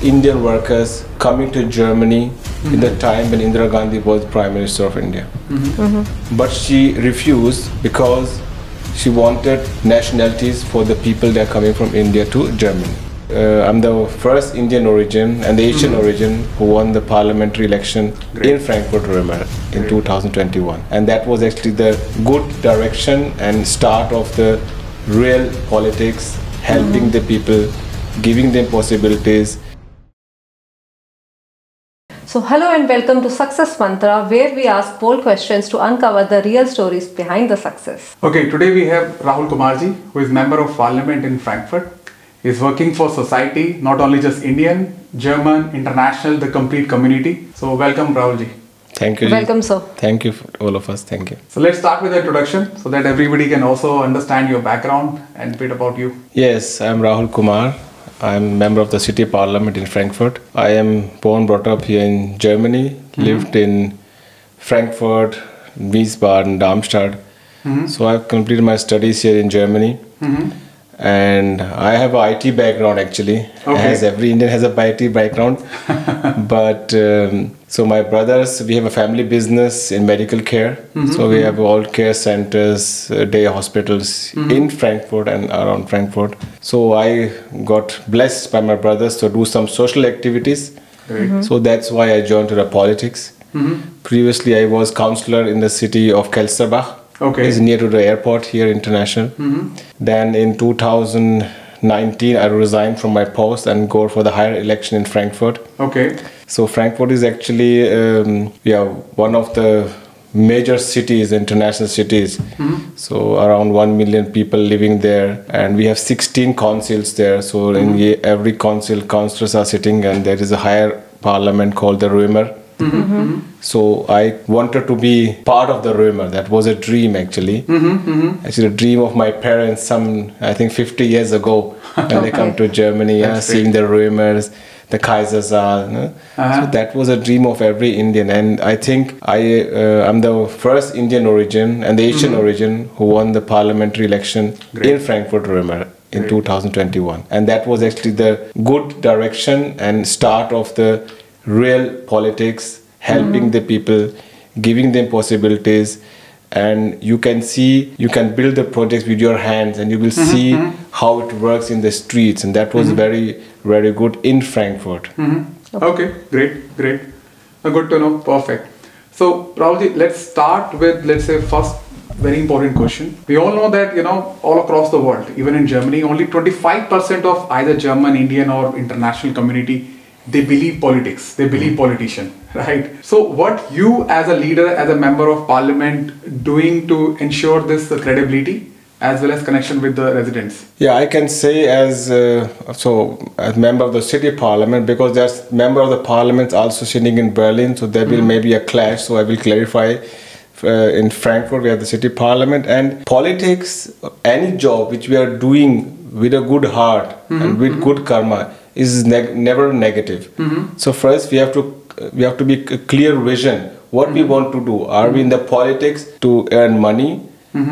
Indian workers coming to Germany in the time when Indira Gandhi was Prime Minister of India. But she refused because she wanted nationalities for the people that are coming from India to Germany. I'm the first Indian origin and the Asian origin who won the parliamentary election in Frankfurt-Oder in 2021. And that was actually the good direction and start of the real politics, helping the people, giving them possibilities. So hello and welcome to Success Mantra, where we ask bold questions to uncover the real stories behind the success. Okay, today we have Rahul Kumarji, who is Member of Parliament in Frankfurt. He is working for society, not only just Indian, German, international, the complete community. So welcome Rahulji. Thank you. Welcome sir. Thank you all of us. Thank you. So let's start with the introduction so that everybody can also understand your background and a bit about you. Yes, I'm Rahul Kumar. I'm member of the City Parliament in Frankfurt. I am born, brought up here in Germany, lived in Frankfurt, Wiesbaden, Darmstadt. So I've completed my studies here in Germany. And I have an IT background actually, as every Indian has a IT background. But so my brothers, we have a family business in medical care. So we have all care centers, day hospitals in Frankfurt and around Frankfurt. So I got blessed by my brothers to do some social activities. So that's why I joined to the politics. Previously I was councillor in the city of Kelsterbach. It's near to the airport here, international. Then in 2019, I resigned from my post and go for the higher election in Frankfurt. So Frankfurt is actually, one of the major cities, international cities. So around 1 million people living there, and we have 16 councils there. So in every council, councillors are sitting, and there is a higher parliament called the Römer. So I wanted to be part of the Römer. That was a dream actually. Actually a dream of my parents I think 50 years ago when they come to Germany, seeing the Römers, the Kaisersaal. So that was a dream of every Indian, and I think I'm the first Indian origin and the Asian origin who won the parliamentary election in Frankfurt-Oder in 2021. And that was actually the good direction and start of the real politics, helping the people, giving them possibilities, and you can build the projects with your hands, and you will see how it works in the streets, and that was very, very good in Frankfurt. Okay, great. Good to know, perfect. So Rahulji, let's start with, let's say, first very important question. We all know that, all across the world, even in Germany, only 25% of either German, Indian or international community, they believe politics, they believe politician, right? So what you as a leader, as a member of parliament doing to ensure this credibility as well as connection with the residents? Yeah, I can say as member of the city parliament, because there's member of the parliament also sitting in Berlin, so there will maybe a clash, so I will clarify. In Frankfurt we have the city parliament, and politics, any job which we are doing with a good heart and with good karma is never negative. So first we have to be a clear vision what we want to do. Are we in the politics to earn money,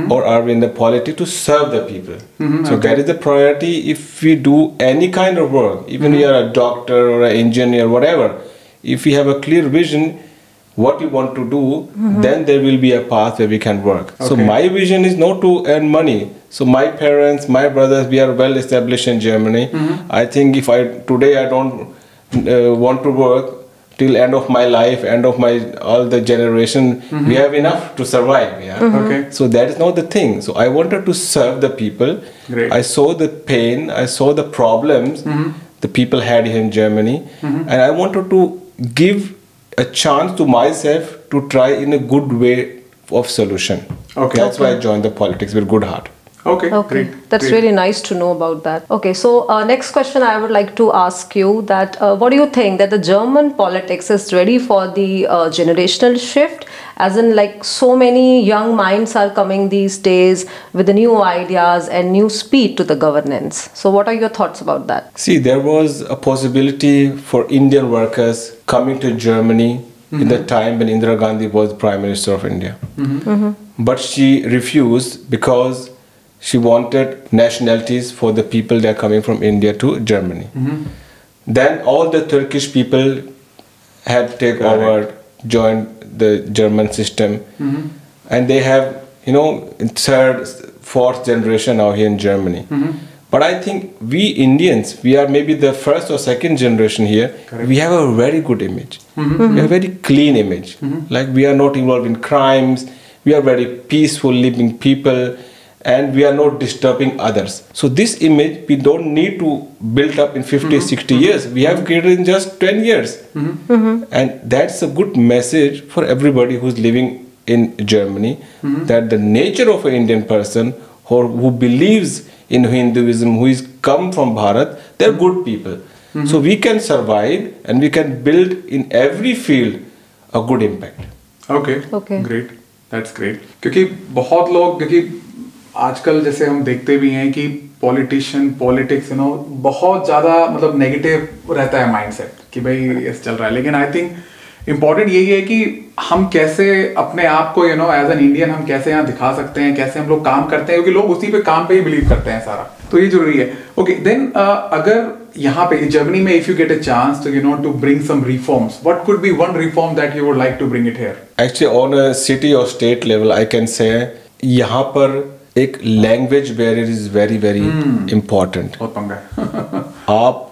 or are we in the politics to serve the people? So that is the priority. If we do any kind of work, even we are a doctor or an engineer, whatever, if we have a clear vision what we want to do, then there will be a path where we can work. So my vision is not to earn money. So my parents, my brothers, we are well established in Germany. I think if today I don't want to work till end of my life, end of all the generation, we have enough to survive. So that is not the thing. So I wanted to serve the people. I saw the pain, I saw the problems the people had here in Germany, and I wanted to give a chance to myself to try in a good way of solution. That's why I joined the politics with good heart. Great. That's really nice to know about that. Okay, so next question I would like to ask you that what do you think that the German politics is ready for the generational shift, as in like so many young minds are coming these days with the new ideas and new speed to the governance. So what are your thoughts about that? See, there was a possibility for Indian workers coming to Germany in the time when Indira Gandhi was Prime Minister of India. But she refused because she wanted nationalities for the people that are coming from India to Germany. Then all the Turkish people have taken over, joined the German system, and they have, third, fourth generation now here in Germany. But I think we Indians, we are maybe the first or second generation here. Correct. We have a very good image. We have a very clean image. Like we are not involved in crimes. We are very peaceful living people, and we are not disturbing others. So this image we don't need to build up in 50, 60 years. We have created in just 10 years. And that's a good message for everybody who's living in Germany, that the nature of an Indian person who believes in Hinduism, who is come from Bharat, they're good people. So we can survive and we can build in every field a good impact. Okay. Great. That's great. क्योंकि बहुत लोग, क्योंकि आजकल जैसे हम देखते भी हैं कि पॉलिटिक्स बहुत ज़्यादा मतलब नेगेटिव रहता है माइंडसेट कि भाई ऐसे चल रहा है, लेकिन आई थिंक इम्पोर्टेंट यही है कि हम कैसे अपने आप को एज एन इंडियन हम कैसे यहाँ दिखा सकते हैं, कैसे हम लोग काम करते हैं, क्योंकि लोग उसी पे काम पे ही बिलीव करते हैं सारा, तो ये जरूरी है. ओके देन अगर यहाँ पे जर्मनी में if you get a chance to bring some reforms, what could be one reform that you would like to bring it here? Actually on a city और state level I can say यहाँ पर एक language barrier is very very important. बहुत पंगा है. आप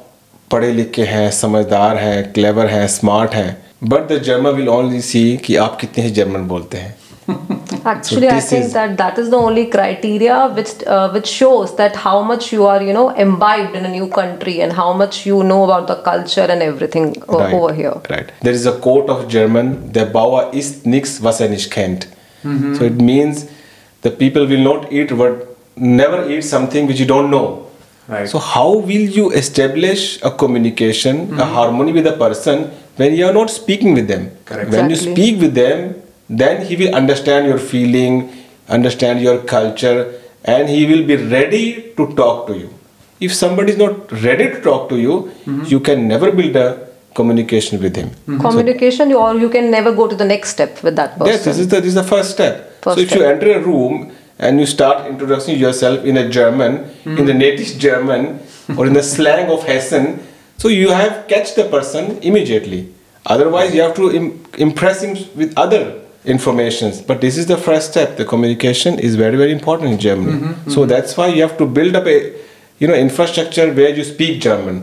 पढ़े लिखे हैं, समझदार हैं, क्लेवर हैं, स्मार्ट हैं, but the German will only see कि आप कितने ही जर्मन बोलते हैं. Actually, I think that is the only criteria which shows that how much you are imbibed in a new country and how much you know about the culture and everything over here. Right. There is a quote of German: "Der Bauer isst nichts, was nicht kennt." So it means the people will not eat never eat something which you don't know. Right. So how will you establish a communication, a harmony with a person when you are not speaking with them? Correct. When Exactly. you speak with them, then he will understand your feeling, understand your culture, and he will be ready to talk to you. If somebody is not ready to talk to you, you can never build a communication with him. Communication, or you can never go to the next step with that person. Yes, this is the first step. First so if you enter a room and you start introducing yourself in a German, in the native German, or in the slang of Hessen, so you have catch the person immediately. Otherwise, you have to impress him with other informations. But this is the first step. The communication is very very important in Germany. So that's why you have to build up a infrastructure where you speak German,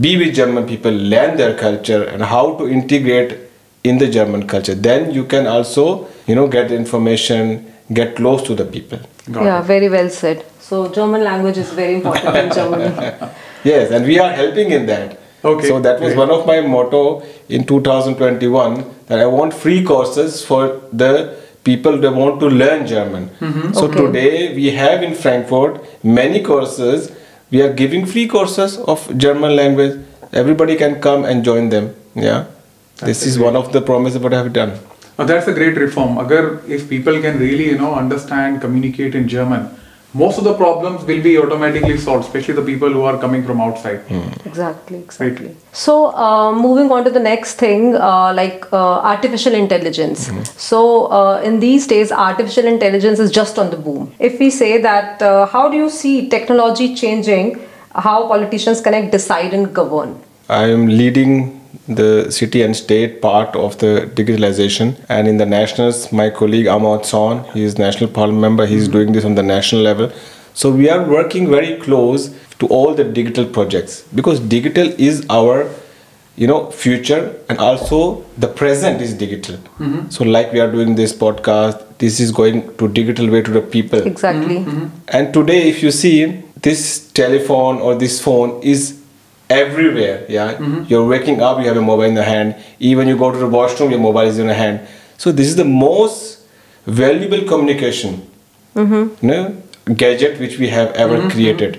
be with German people, learn their culture and how to integrate in the German culture. Then you can also get information, get close to the people. Yeah, very well said. So German language is very important in Germany. Yes, and we are helping in that. Okay, So that was great. one of my motto in 2021, that I want free courses for the people that want to learn German. So Okay. today we have in Frankfurt many courses. We are giving free courses of German language. Everybody can come and join them. Yeah, this is one of the promises what I have done. That's a great reform. If people can really understand, communicate in German, most of the problems will be automatically solved, especially the people who are coming from outside. Exactly. So moving on to the next thing, artificial intelligence. So in these days, artificial intelligence is just on the boom. If we say that, how do you see technology changing how politicians can decide and govern? I am leading the city and state part of the digitalization, and in the nationals my colleague Ahmad Son, he is national parliament member, he is doing this on the national level. So we are working very close to all the digital projects, because digital is our future, and also the present is digital. So like we are doing this podcast, this is going to digital way to the people. Exactly. And today if you see, this telephone or this phone is everywhere. You're waking up, you have a mobile in the hand. Even you go to the washroom, your mobile is in your hand. So this is the most valuable communication gadget which we have ever created.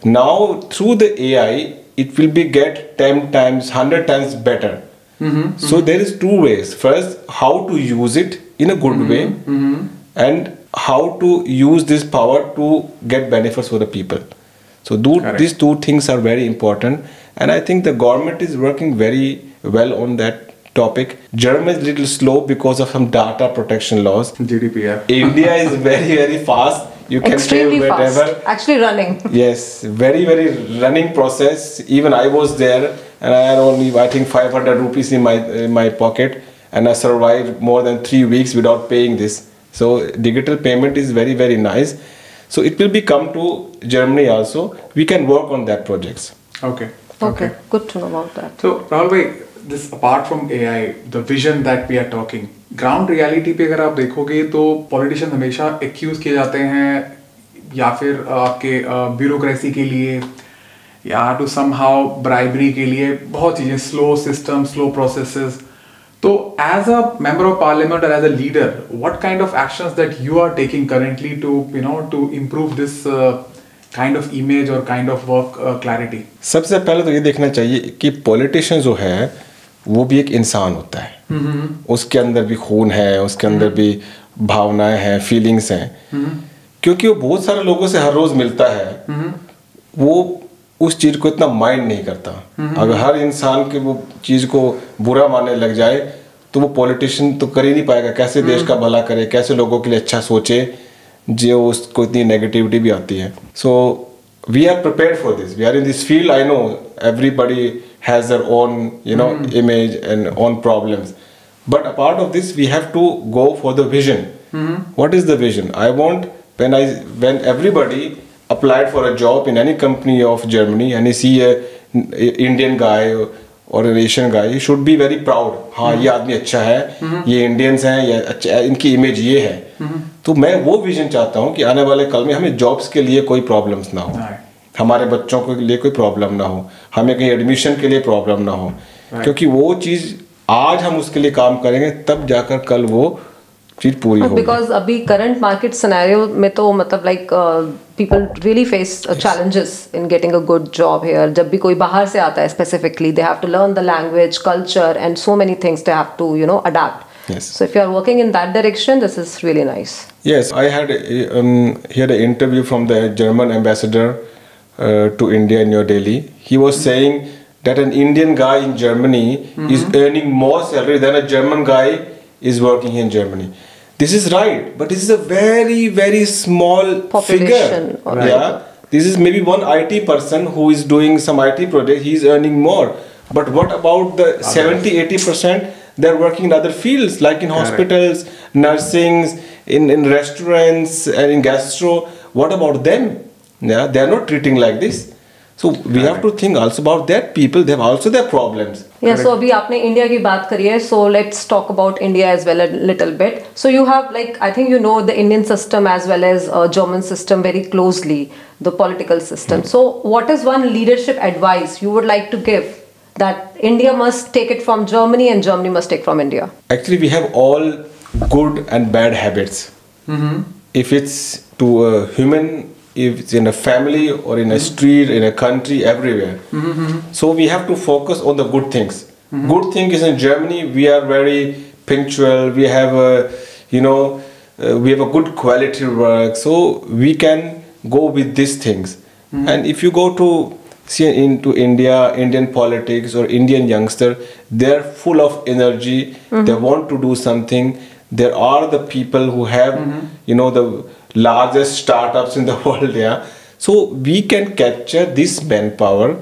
Now through the AI, it will be get 10 times, 100 times better. So there is two ways. First, how to use it in a good way, and how to use this power to get benefits for the people. So these two things are very important, and I think the government is working very well on that topic. Germany is a little slow because of some data protection laws. GDPR. India is very very fast. You can extremely pay whatever. fast. Actually running. Yes, very very running process. Even I was there, and I had only I think 500 rupees in my pocket, and I survived more than 3 weeks without paying this. So digital payment is very very nice. So it will be come to Germany also. We can work on that projects. Okay. Okay, good to know about that. So Rahul bhai, this apart from AI, the vision that we are talking, ground reality पे अगर आप देखोगे तो politicians हमेशा accuse किए जाते हैं या फिर आपके bureaucracy के लिए या to somehow bribery के लिए बहुत चीजें, slow system, slow processes. तो as a member of parliament or as a leader, what kind of actions that you are taking currently to to improve this kind of image or kind of work clarity? सबसे पहले तो ये देखना चाहिए कि politician जो है वो भी एक इंसान होता है। उसके अंदर भी खून है, उसके अंदर भी भावनाएं हैं, फीलिंग्स हैं। क्योंकि वो बहुत सारे लोगों से हर रोज मिलता है, वो उस चीज को इतना माइंड नहीं करता। अगर हर इंसान के वो चीज को बुरा मानने लग जाए तो वो पॉलिटिशियन तो कर ही नहीं पाएगा। कैसे देश का भला करे, कैसे लोगों के लिए अच्छा सोचे, जो उसको इतनी नेगेटिविटी भी आती है। So we are prepared for this, we are in this field. I know everybody has their own image and own problems, but apart of this we have to go for the vision. What is the vision? I want when everybody applied for a job in any company of Germany and you see a Indian guy or an Asian guy, you should be very proud. हाँ, ये आदमी अच्छा है, ये Indians हैं, ये अच्छा, इनकी इमेज ये है। तो मैं वो विजन चाहता हूँ कि आने वाले कल में हमें जॉब्स के लिए कोई प्रॉब्लम्स ना हो, हमारे बच्चों के लिए कोई प्रॉब्लम ना हो, हमें कहीं एडमिशन के लिए प्रॉब्लम ना हो। क्योंकि वो चीज़ आज हम उसके लिए काम करेंगे तब जाकर कल वो चीज पूरी होगी। बिकॉज अभी करंट मार्केट सिनेरियो में तो मतलब like people really face challenges in getting a good job here. जब भी कोई बाहर से आता है specifically, they have to learn the language, culture and so many things they have to adapt. Yes. So if you are working in that direction, this is really nice. Yes, I had here an interview from the German ambassador to India in New Delhi. He was saying that an Indian guy in Germany is earning more salary than a German guy is working in Germany. This is right, but this is a very very small Population, figure. right. Yeah, this is maybe one IT person who is doing some IT project. He is earning more. But what about the 70-80%? They're working in other fields like in hospitals, nursing, in restaurants and in gastro. What about them? Yeah, they are not treating like this. So we have to think also about that people. They have also their problems. Yeah, so अभी आपने India की बात करी है, so let's talk about India as well a little bit. So you have like, I think you know the Indian system as well as German system very closely, the political system. So what is one leadership advice you would like to give that India must take it from Germany and Germany must take from India? Actually, we have all good and bad habits. If it's to a human, if it's in a family or in a street, in a country, everywhere. So we have to focus on the good things. Good thing is in Germany, we are very punctual. We have a, we have a good quality work. So we can go with these things. And if you go to see into India, Indian politics or Indian youngster, they're full of energy. They want to do something. There are the people who have, the largest startups in the world. Yeah, so we can capture this manpower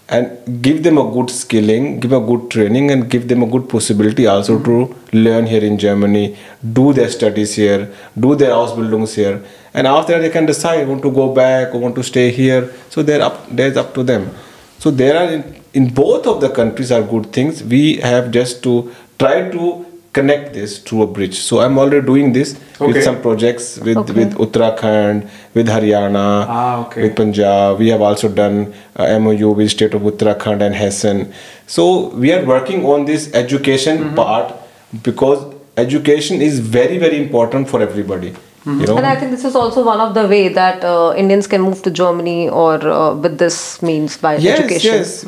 and give them a good skilling, give a good training, and give them a good possibility also to learn here in Germany, do their studies here, do their Ausbildungs here, and after that they can decide want to go back or want to stay here. So there's up to them. So there are in both of the countries are good things. We have just to try to connect this through a bridge. So I'm already doing this with some projects with Uttarakhand, with Haryana, with Punjab. We have also done MOU with state of Uttarakhand and Hessen. So we are working on this education part because education is very very important for everybody. And I think this is also one of the way that Indians can move to Germany or with this means by education. Yes,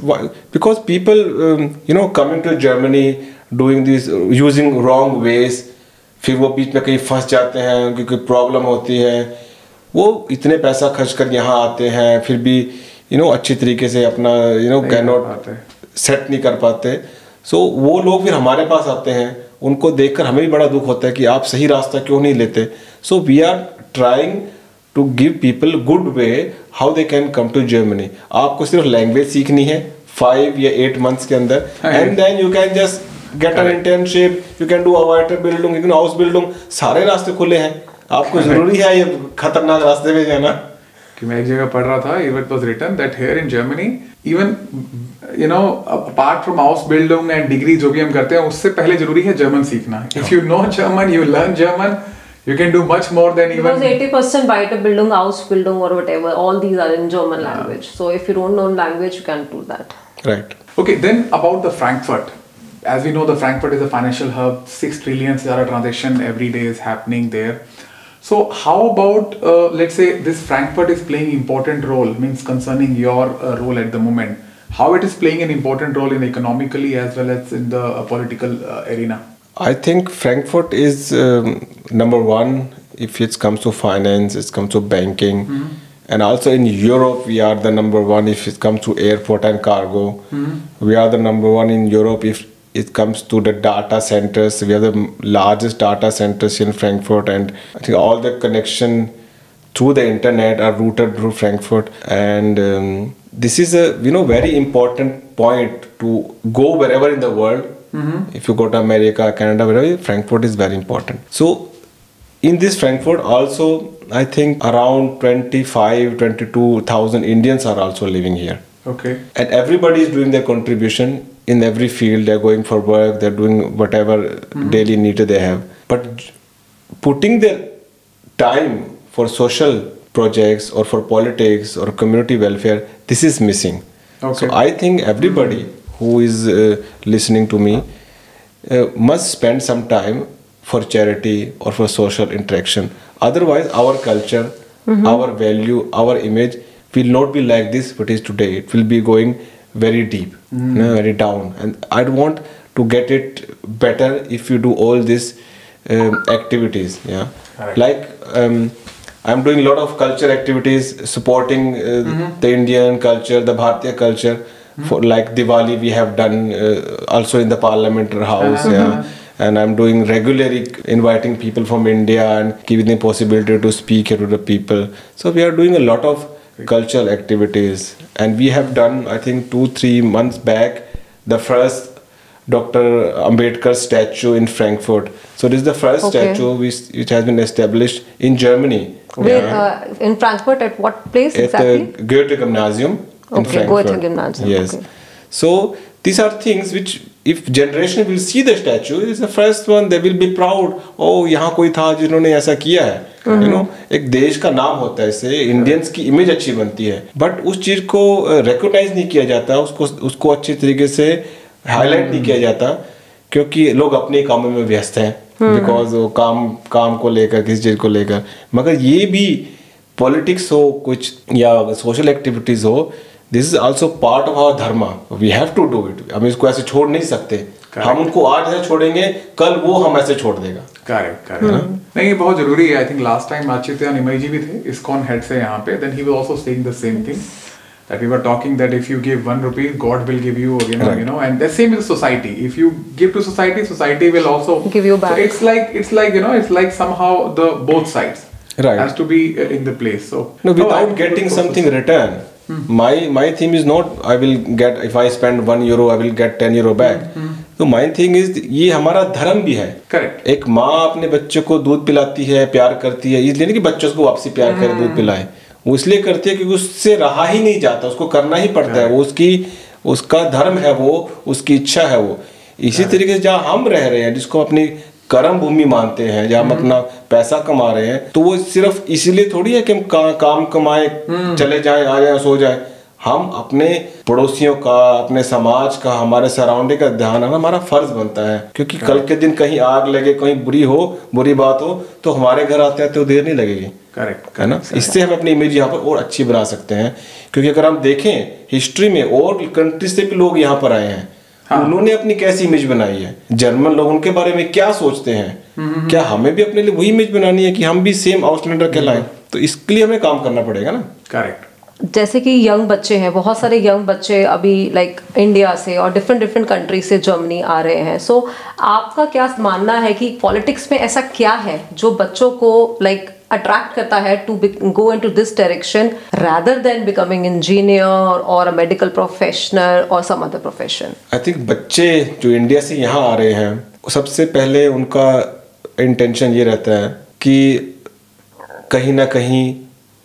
because people coming to Germany doing this using wrong ways, फिर वो बीच में कहीं फंस जाते हैं, उनकी कोई problem होती है, वो इतने पैसा खर्च कर यहाँ आते हैं फिर भी अच्छी तरीके से अपना कैनॉट सेट नहीं कर पाते। सो वो लोग फिर हमारे पास आते हैं, उनको देखकर हमें भी बड़ा दुख होता है कि आप सही रास्ता क्यों नहीं लेते। So we are trying to give people good way how they can come to Germany. आपको सिर्फ लैंग्वेज सीखनी है 5 या 8 months के अंदर, and then you can just get an internship, you can do a Weiterbildung, you can Ausbildung, सारे रास्ते खुले हैं. आपको जरूरी है ये खतरनाक रास्ते में जाना. कि मैं एक जगह पढ़ रहा था, it was written that here in Germany, even you know, apart from Ausbildung and degree जो भी हम करते हैं, उससे पहले जरूरी है जर्मन सीखना. If you know German, you learn German, you can do much more than even. Because 80% Weiterbildung, Ausbildung or whatever, all these are in German language. So if you don't know language, you can't do that. Right. Okay, then about the Frankfurt. As we know, the Frankfurt is a financial hub. 6 trillion transaction every day is happening there. So how about let's say this Frankfurt is playing important role, means concerning your role at the moment. How it is playing an important role in economically as well as in the political arena? I think Frankfurt is number one if it comes to finance, it comes to banking, and also in Europe we are the number one if it comes to airport and cargo. We are the number one in Europe if it comes to the data centers. We are the largest data centers in Frankfurt, and I think all the connection through the internet are routed through Frankfurt. And this is a very important point to go wherever in the world. If you go to America, Canada, wherever, Frankfurt is very important. So in this Frankfurt also, I think around 22,000 Indians are also living here. Okay. And everybody is doing their contribution in every field. They're going for work, they're doing whatever daily need they have. But putting their time for social projects or for politics or community welfare, this is missing. Okay. So I think everybody who is listening to me must spend some time for charity or for social interaction. Otherwise, our culture, our value, our image will not be like this what is today. It will be going very deep, very down. And I want to get it better if you do all these activities. Yeah, right. Like I'm doing a lot of culture activities, supporting the Indian culture, the Bharatiya culture. For like Diwali, we have done also in the Parliament House. Yeah. And I'm doing regularly inviting people from India and giving them possibility to speak here to the people. So we are doing a lot of cultural activities, and we have done, I think 2-3 months back, the first Dr. Ambedkar statue in Frankfurt. So this is the first statue which has been established in Germany. In Frankfurt, at what place exactly? At the Goethe Gymnasium in Frankfurt. Goethe Gymnasium. Yes. Okay. So these are things which, if generation will see the statue, it is the first one, they will be proud. Oh, यहाँ कोई था जिन्होंने ऐसा किया है. एक देश का नाम होता है, इससे इंडियंस की इमेज अच्छी बनती है. बट उस चीज को रिकॉग्नाइज नहीं किया जाता, उसको अच्छी तरीके से हाईलाइट नहीं किया जाता, क्योंकि लोग अपने कामों में व्यस्त हैं. बिकॉज वो काम को लेकर, किसी चीज को लेकर. मगर ये भी पॉलिटिक्स हो कुछ या सोशल एक्टिविटीज हो, this is also part of our dharma. We have to do it. हम इसको ऐसे छोड़ नहीं सकते. हम उनको आज ऐसे छोड़ेंगे, कल वो हम ऐसे छोड़ देगा. करेक्ट. नहीं, ये बहुत जरूरी है. I think last time Achitya Nimay ji भी थे इस्कॉन हेड से यहाँ पे. Then he was also saying the same thing, that we were talking that if you give 1 rupee, God will give you again, right. And the same is society. If you give to society, society will also give you back. So it's like it's like somehow the both sides has to be in the place. So without getting something return. My theme is not I will get, if I spend €1 I will get €10 back. So my thing is, ये हमारा धर्म भी है. Correct. एक माँ अपने बच्चे को दूध पिलाती है, प्यार करती है, इसलिए नहीं कि बच्चों को वापसी प्यार करे, दूध पिलाए. वो इसलिए करती है क्योंकि उससे रहा ही नहीं जाता, उसको करना ही पड़ता है. वो उसका धर्म है, वो उसकी इच्छा है. वो इसी तरीके से जहाँ हम रह रहे हैं, जिसको अपनी कर्म भूमि मानते हैं, जहाँ हम अपना पैसा कमा रहे हैं, तो वो सिर्फ इसलिए थोड़ी है कि हम काम कमाए, चले जाएं, आ जाए, सो जाए. हम अपने पड़ोसियों का, अपने समाज का, हमारे सराउंडिंग का ध्यान रखना हमारा फर्ज बनता है. क्योंकि कल के दिन कहीं आग लगे, कहीं बुरी बात हो, तो हमारे घर आते आते देर नहीं लगेगी. करेक्ट है ना. इससे हम अपनी इमेज यहाँ पर और अच्छी बना सकते हैं. क्योंकि अगर हम देखें हिस्ट्री में, और कंट्री से भी लोग यहाँ पर आए हैं, उन्होंने अपनी कैसी इमेज बनाई है. जर्मन लोग उनके बारे में क्या सोचते हैं, क्या हमें भी अपने लिए वही इमेज बनानी है कि हम भी सेम आउटलैंडर कहलाएं. तो इसके लिए हमें काम करना पड़ेगा ना. करेक्ट. जैसे कि यंग बच्चे हैं, बहुत सारे यंग बच्चे अभी लाइक इंडिया से और डिफरेंट कंट्री से जर्मनी आ रहे हैं, सो आपका क्या मानना है कि पॉलिटिक्स में ऐसा क्या है जो बच्चों को लाइक अट्रैक्ट करता है to go into this direction rather than becoming engineer और अ मेडिकल प्रोफेशनल और some other profession? I think बच्चे जो इंडिया से यहाँ आ रहे हैं, सबसे पहले उनका इंटेंशन ये रहता है कि कहीं ना कहीं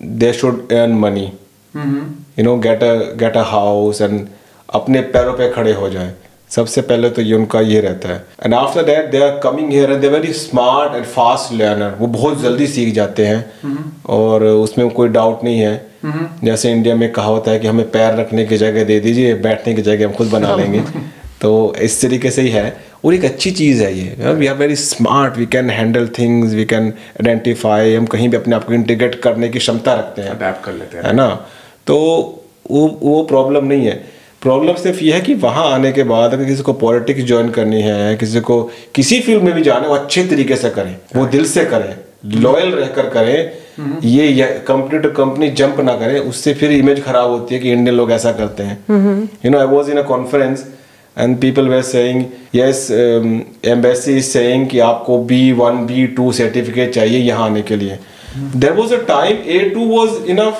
they should earn money, you know, get a house and अपने पैरों पे खड़े हो जाए। सबसे पहले तो ये उनका ये रहता है। And after that they are coming here and they very smart and fast learner. वो बहुत जल्दी सीख जाते हैं और उसमें कोई डाउट नहीं है। जैसे इंडिया में कहावत है कि हमें पैर रखने की जगह दे दीजिए, बैठने की जगह हम खुद बना लेंगे। तो इस तरीके से ही है और एक अच्छी चीज़ है ये। We are very smart, we can handle things, we can identify, हम कहीं भी अपने आप को इंटीग्रेट करने की क्षमता रखते हैं, अडैप्ट कर लेते हैं, है ना। तो वो प्रॉब्लम नहीं है। प्रॉब्लम सिर्फ ये है कि वहाँ आने के बाद अगर किसी को पॉलिटिक्स ज्वाइन करनी है, किसी को किसी फील्ड में भी जाना है, वो अच्छे तरीके से करें, वो दिल से करें, लॉयल रहकर करें। ये कंपनी टू कंपनी जंप ना करें, उससे फिर इमेज खराब होती है कि इंडियन लोग ऐसा करते हैं। You know, I was in a conference and people were saying yes, embassy is saying कि आपको B1 B2 सर्टिफिकेट चाहिए यहाँ आने के लिए। There was a time A2 was enough,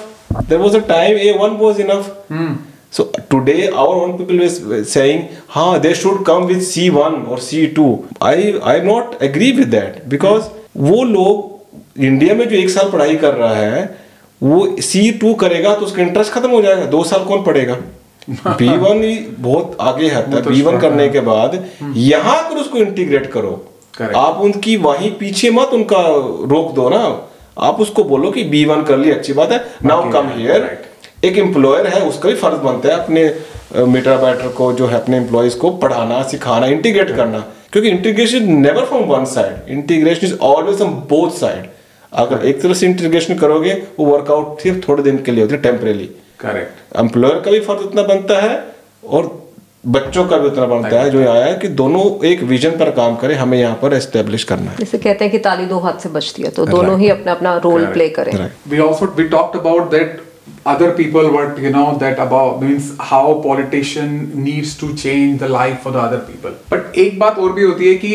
there was a time A1 was enough. So today our own people were saying हाँ they should come with C1 or C2. I not agree with that because वो लोग India में जो 1 साल पढ़ाई कर रहा है वो C2 करेगा तो उसका इंटरेस्ट खत्म हो जाएगा। 2 साल कौन पढ़ेगा? B1 बहुत आगे है। B1 करने के बाद यहाँ पर उसको इंटीग्रेट करो। आप उनकी वहीं पीछे मत उनका रोक दो ना, आप उसको बोलो कि B1 कर ली, अच्छी बात है, नाउ कम हियर। एक एम्प्लॉयर है, उसका भी फर्ज बनता है अपने मीटर बैटर को जो है अपने एम्प्लॉयज को पढ़ाना, सिखाना, इंटीग्रेट करना। क्योंकि integration never from one side, integration is always from both side. अगर एक तरफ से इंटीग्रेशन करोगे वो वर्कआउट सिर्फ थोड़े दिन के लिए होती है, टेम्परेरी। करेक्ट। एम्प्लॉयर का भी फर्ज उतना बनता है और बच्चों का भी उतना बनता है जो आया है कि दोनों एक विजन पर काम करें, हमें यहाँ पर एस्टेब्लिश करना है। जैसे कहते हैं कि ताली 2 हाथ से बजती है, तो दोनों ही अपना अपना रोल प्ले करें। We talked about that other people, what you know, that about means how politician needs to change the life for the other people. But एक बात और भी होती है कि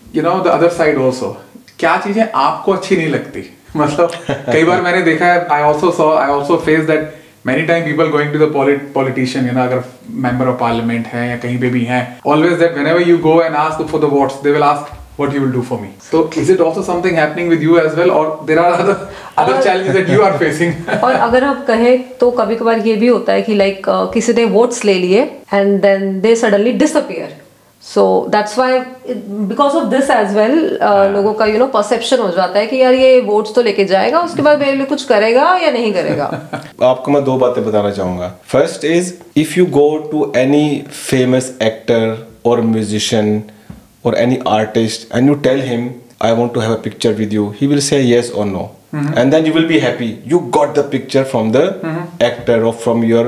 you know the other side also, क्या चीजें आपको अच्छी नहीं लगती। मतलब कई बार मैंने देखा है, I also face that many time people going to the politician, you know, अगर member of parliament है या कहीं पे भी हैं, always that whenever you go and ask for the votes, they will ask what you will do for me. So is it also something happening with you as well, or there are other challenges that you are facing? और अगर आप कहें तो कभी कभार ये भी होता है कि लाइक किसी ने वोट्स ले लिए and then they suddenly disappear, so that's why because of this as well लोगों का यू नो परसेप्शन हो जाता है कि यार ये वोट्स तो लेके जाएगा, उसके बाद मेरे लिए कुछ करेगा या नहीं करेगा। आपको मैं 2 बातें बताना चाहूंगा। First is if you go to any famous actor और musician or any artist and you tell him I want to have a picture with you, he will say yes or no, and then you will be happy you got the picture from the actor or from your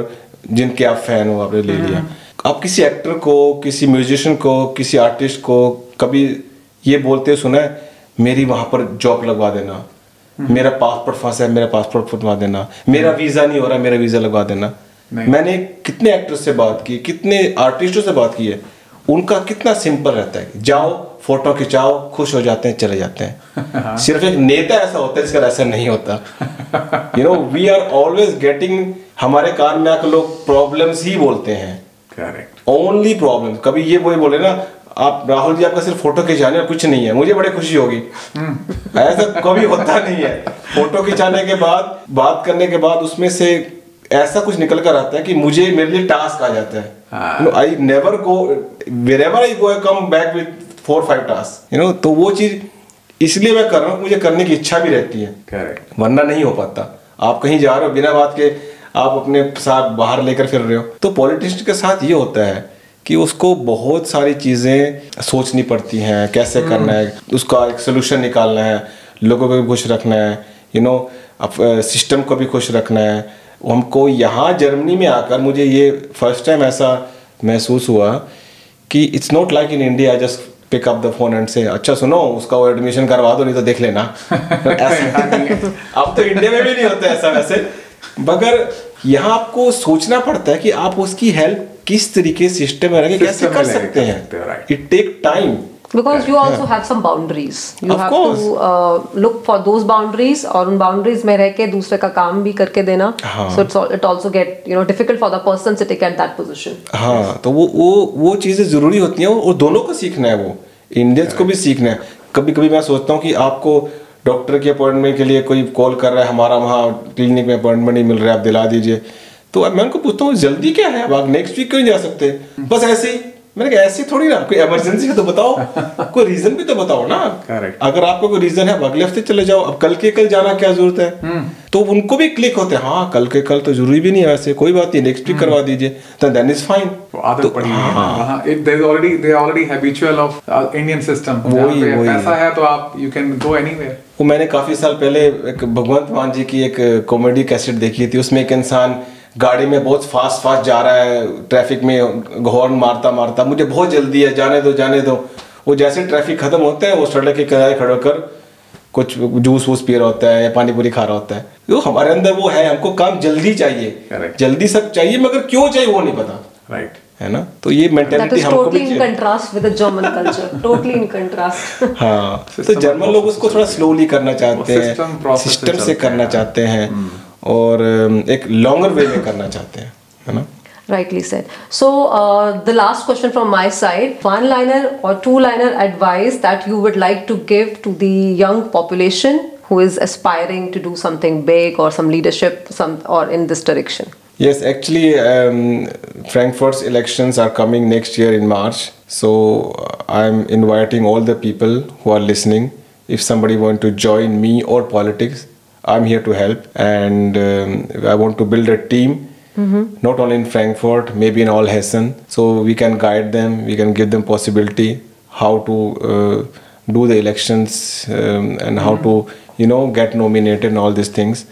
जिनके आप fan हो, आपने ले लिया। आप किसी actor को, किसी म्यूजिशियन को, किसी आर्टिस्ट को कभी ये बोलते सुना है मेरी वहां पर जॉब लगवा देना, मेरा पासपोर्ट फंसा है मेरा पासपोर्ट फंसवा देना, मेरा वीजा नहीं हो रहा मेरा वीजा लगवा देना? मैंने कितने एक्टर्स से बात की, कितने आर्टिस्टों से बात की है, उनका कितना सिंपल रहता है, जाओ फोटो खिंचाओ, खुश हो जाते हैं, चले जाते हैं। सिर्फ एक नेता ऐसा होता है जिसका ऐसा नहीं होता। You know, we are always getting, हमारे कान में आकर लोग प्रॉब्लम्स ही बोलते हैं, करेक्ट, ओनली प्रॉब्लम। कभी ये वही बोले ना आप राहुल जी आपका सिर्फ फोटो खिंचाने और कुछ नहीं है, मुझे बड़ी खुशी होगी, ऐसा कभी होता नहीं है। फोटो खिंचाने के बाद, बात करने के बाद उसमें से ऐसा कुछ निकल कर आता है कि मुझे, मेरे लिए टास्क आ जाता है। I never go, wherever I go I come back with 4-5 task, you know. तो वो चीज इसलिए मैं कर रहा हूँ, मुझे करने की इच्छा भी रहती है, करेक्ट, वरना नहीं हो पाता। आप कहीं जा रहे हो बिना बात के, आप अपने साथ बाहर लेकर फिर रहे हो, तो पॉलिटिशियन के साथ ये होता है कि उसको बहुत सारी चीजें सोचनी पड़ती हैं, कैसे करना है, उसका एक सोल्यूशन निकालना है, लोगों को भी खुश रखना है, यू नो, सिस्टम को भी खुश रखना है। हमको यहाँ जर्मनी में आकर मुझे ये फर्स्ट टाइम ऐसा महसूस हुआ कि it's not like in India just pick up the phone and say अच्छा सुनो उसका वो एडमिशन करवा दो नहीं तो देख लेना। ऐसा नहीं है, अब तो इंडिया में भी नहीं होता ऐसा वैसे, मगर यहाँ आपको सोचना पड़ता है कि आप उसकी हेल्प किस तरीके सिस्टम में रह के कैसे कर सकते हैं. It take time. Because you also have some boundaries. You Of have course. to look for those boundaries और उन boundaries में रह के दूसरे का काम भी करके देना. So it also get difficult for the person sitting at that position. हाँ, तो वो चीज़ें ज़रूरी होती हैं और दोनों को सीखना है. वो इंडियंस को भी सीखना है. कभी कभी मैं सोचता हूँ कि आपको डॉक्टर के अपॉइंटमेंट के लिए कोई कॉल कर रहा है, हमारा वहाँ क्लिनिक में अपॉइंटमेंट नहीं मिल रहा है, आप दिला दीजिए. तो मैं उनको पूछता हूँ जल्दी क्या है, अब आप नेक्स्ट वीक क्यों नहीं जा सकते? बस ऐसे ही. मैंने कहा ऐसे थोड़ी ना, कोई इमरजेंसी है तो बताओ, कोई रीजन भी तो बताओ ना. अगर आपको कोई रीजन है अब अगले हफ्ते चले जाओ, अब कल के कल जाना क्या जरूरत है. तो उनको भी क्लिक होते हैं, हाँ कल के कल तो जरूरी भी नहीं है, वैसे कोई बात नहीं, नेक्स्ट वीक करवा दीजिए, तो देन इज फाइन. आदत पड़ी है वहाँ, they are already habitual of Indian system. वही पैसा है तो आप you can go anywhere. वो मैंने काफी साल पहले एक भगवंत मान जी की एक कॉमेडी कैसेट देखी थी. उसमें एक इंसान गाड़ी में बहुत फास्ट जा रहा है, ट्रैफिक में हॉर्न मारता, मुझे बहुत जल्दी है, जाने दो. वो जैसे ट्रैफिक खत्म होता है वो सड़क के किनारे खड़े होकर कुछ जूस वूस पी रहा होता है या पानी पूरी खा रहा होता है. वो हमारे अंदर वो है, हमको काम जल्दी चाहिए, जल्दी सब चाहिए, मगर क्यों चाहिए वो नहीं पता. राइट. है ना. तो ये मेंटालिटी हमको भी totally in contrast with the German culture. Totally in contrast. हाँ, तो जर्मन लोग उसको थोड़ा स्लोली करना चाहते हैं, सिस्टम से करना चाहते हैं और एक लॉन्गर वे में करना चाहते हैं, है ना. Rightly said. So the last question from my side, one-liner or two-liner advice that you would like to give to the young population who is aspiring to do something big or some leadership, or in this direction. Yes, actually, Frankfurt's elections are coming next year in March. So I'm inviting all the people who are listening. If somebody want to join me or politics, I'm here to help, and I want to build a team, not only in Frankfurt, maybe in all Hessen. So we can guide them, we can give them possibility how to do the elections and how to get nominated and all these things.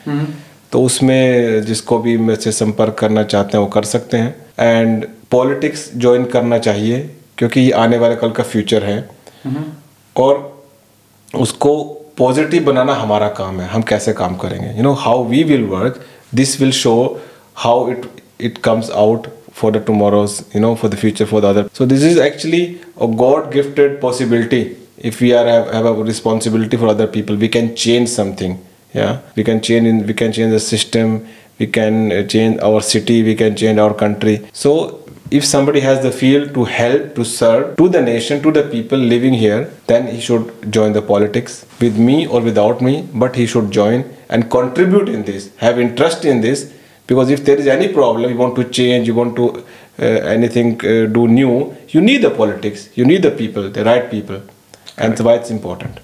तो उसमें जिसको भी मुझसे संपर्क करना चाहते हैं वो कर सकते हैं. एंड पॉलिटिक्स ज्वाइन करना चाहिए क्योंकि ये आने वाले कल का फ्यूचर है और उसको पॉजिटिव बनाना हमारा काम है. हम कैसे काम करेंगे, how we will work, this will show how it comes out for the tomorrows, for the future, for the other. So this is actually a God gifted possibility. If we have a responsibility for other people, we can change something. Yeah, we can change the system, we can change our city, we can change our country. So if somebody has the feel to help, to serve to the nation, to the people living here, then he should join the politics with me or without me, but he should join and contribute in this, have interest in this. Because if there is any problem, you want to change, you want to anything do new, you need the politics, you need the people, the right people, and that's why it's important.